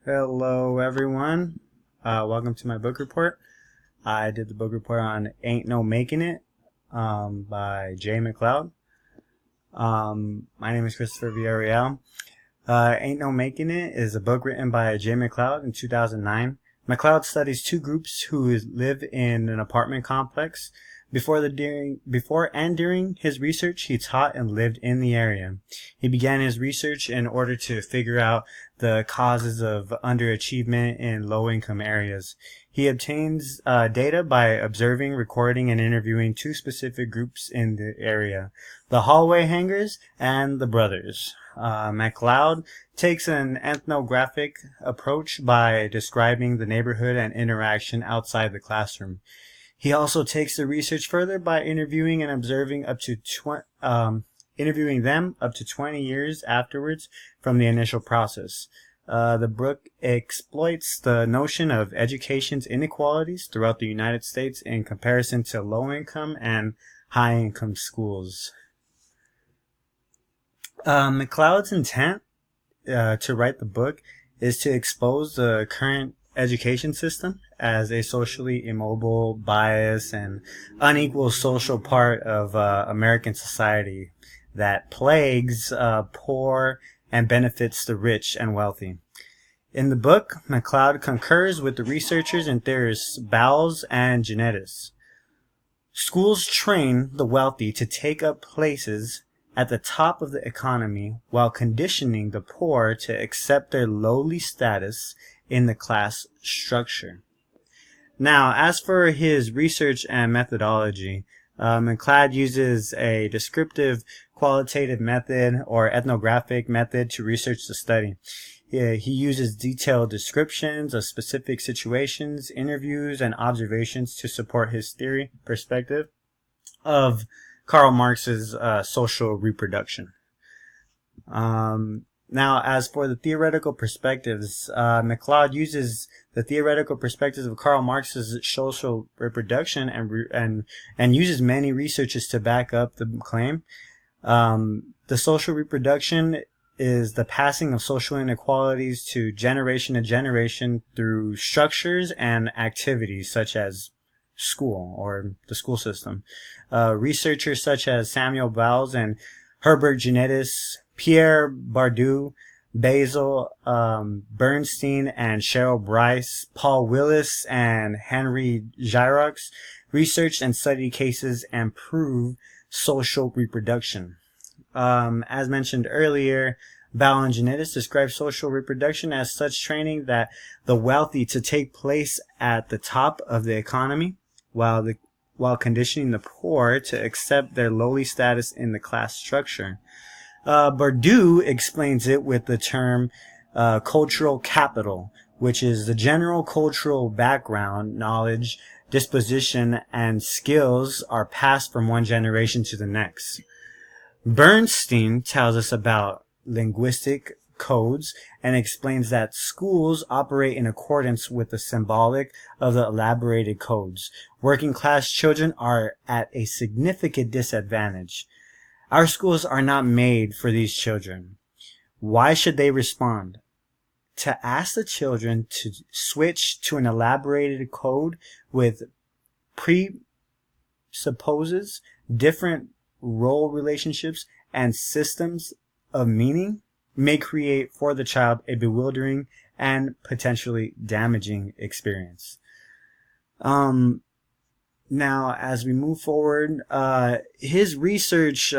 Hello, everyone. Welcome to my book report. I did the book report on Ain't No Makin' It by Jay MacLeod. My name is Christopher Villarreal. Ain't No Makin' It is a book written by Jay MacLeod in 2009. MacLeod studies two groups who live in an apartment complex. Before and during his research, he taught and lived in the area. He began his research in order to figure out the causes of underachievement in low-income areas. He obtains data by observing, recording, and interviewing two specific groups in the area: the hallway hangers and the brothers. MacLeod takes an ethnographic approach by describing the neighborhood and interaction outside the classroom. He also takes the research further by interviewing and observing interviewing them up to 20 years afterwards from the initial process. The book exploits the notion of education's inequalities throughout the United States in comparison to low-income and high-income schools. MacLeod's intent to write the book is to expose the current education system as a socially immobile, biased, and unequal social part of American society that plagues poor and benefits the rich and wealthy. In the book, MacLeod concurs with the researchers and theorists Bowles and Genetists. Schools train the wealthy to take up places at the top of the economy while conditioning the poor to accept their lowly status in the class structure. Now, as for his research and methodology, MacLeod uses a descriptive qualitative method or ethnographic method to research the study. He uses detailed descriptions of specific situations, interviews, and observations to support his theory perspective of Karl Marx's social reproduction. Now, as for the theoretical perspectives, MacLeod uses the theoretical perspectives of Karl Marx's social reproduction and uses many researches to back up the claim. The social reproduction is the passing of social inequalities to generation through structures and activities such as school or the school system. Researchers such as Samuel Bowles and Herbert Genetists, Pierre Bardou, Basil Bernstein and Cheryl Bryce, Paul Willis and Henry Giroux researched and studied cases and proved social reproduction. As mentioned earlier, Bowles and Genetics describe social reproduction as such training that the wealthy to take place at the top of the economy while conditioning the poor to accept their lowly status in the class structure. Bardou explains it with the term cultural capital, which is the general cultural background, knowledge, disposition, and skills are passed from one generation to the next. Bernstein tells us about linguistic codes and explains that schools operate in accordance with the symbolic of the elaborated codes. Working class children are at a significant disadvantage. Our schools are not made for these children. Why should they respond? To ask the children to switch to an elaborated code with presupposes different role relationships and systems of meaning may create for the child a bewildering and potentially damaging experience. Now, as we move forward, his research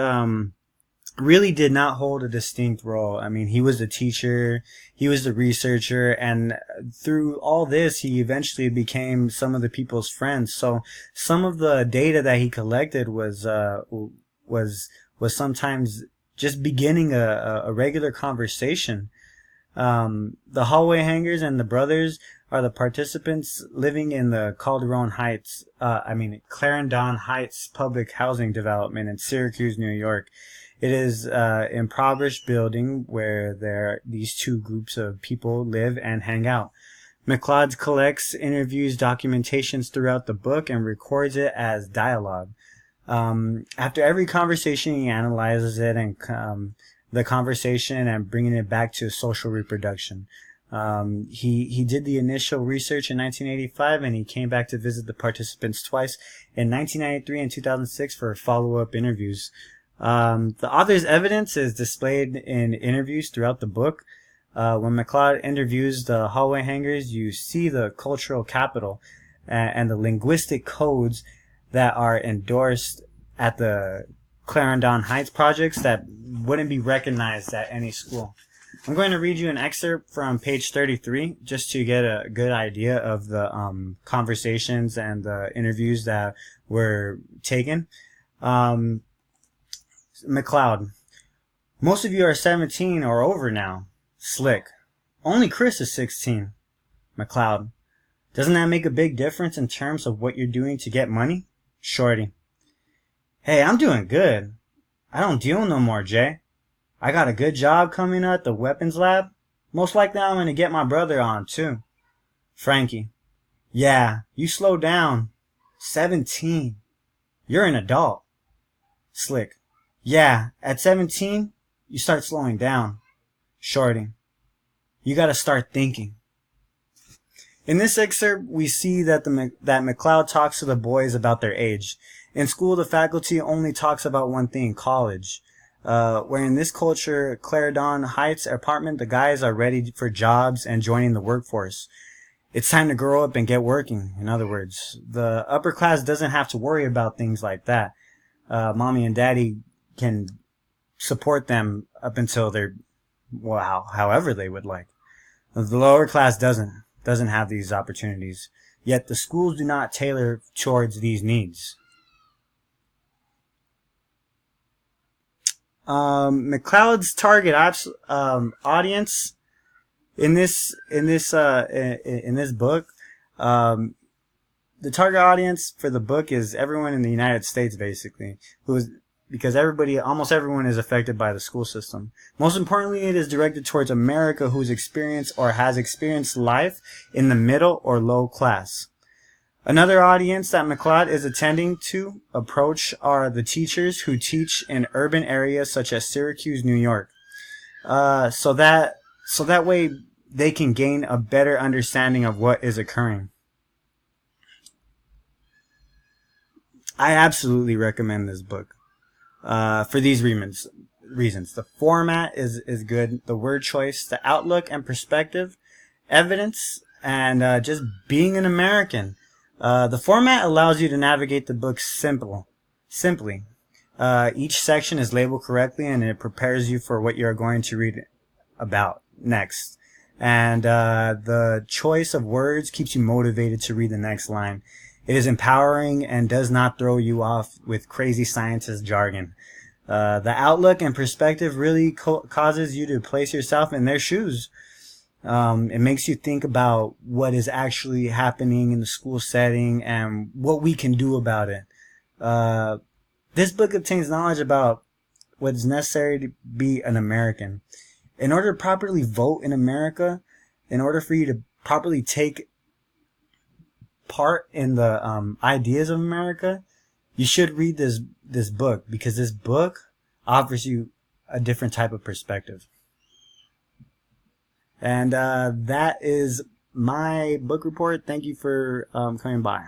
really did not hold a distinct role. I mean, he was the teacher, he was the researcher, and through all this, he eventually became some of the people's friends. So some of the data that he collected was sometimes just beginning a regular conversation. The hallway hangers and the brothers are the participants living in the Clarendon Heights public housing development in Syracuse, New York. It is an impoverished building where these two groups of people live and hang out. MacLeod collects, interviews, documentations throughout the book and records it as dialogue. After every conversation, he analyzes it and the conversation and bringing it back to social reproduction. He did the initial research in 1985, and he came back to visit the participants twice in 1993 and 2006 for follow-up interviews. The author's evidence is displayed in interviews throughout the book. When MacLeod interviews the hallway hangers, you see the cultural capital and the linguistic codes that are endorsed at the Clarendon Heights projects that wouldn't be recognized at any school. I'm going to read you an excerpt from page 33 just to get a good idea of the conversations and the interviews that were taken. MacLeod: most of you are 17 or over now. Slick: only Chris is 16. MacLeod: doesn't that make a big difference in terms of what you're doing to get money? Shorty: hey, I'm doing good. I don't deal no more, Jay. I got a good job coming at the weapons lab. Most likely I'm going to get my brother on, too. Frankie: yeah, you slow down. 17. You're an adult. Slick: yeah, at 17, you start slowing down. Shorty: you got to start thinking. In this excerpt, we see that that MacLeod talks to the boys about their age. In school, the faculty only talks about one thing: college. Where in this culture, Clarendon Heights apartment, the guys are ready for jobs and joining the workforce. It's time to grow up and get working. In other words, the upper class doesn't have to worry about things like that. Mommy and daddy can support them up until they're, well, however they would like. The lower class doesn't have these opportunities. Yet the schools do not tailor towards these needs. MacLeod's target audience in this book, the target audience for the book is everyone in the United States, basically, because almost everyone is affected by the school system. Most importantly, it is directed towards America, who's experienced or has experienced life in the middle or low class. Another audience that MacLeod is attending to approach are the teachers who teach in urban areas such as Syracuse, New York. So that way they can gain a better understanding of what is occurring. I absolutely recommend this book. For these reasons. The format is good. The word choice, the outlook and perspective, evidence, and just being an American. The format allows you to navigate the book simply. Each section is labeled correctly, and it prepares you for what you're going to read about next. And the choice of words keeps you motivated to read the next line. It is empowering and does not throw you off with crazy scientist jargon. The outlook and perspective really causes you to place yourself in their shoes. It makes you think about what is actually happening in the school setting and what we can do about it. This book obtains knowledge about what is necessary to be an American. In order to properly vote in America, in order for you to properly take part in the ideas of America, you should read this book, because this book offers you a different type of perspective. And that is my book report. Thank you for coming by.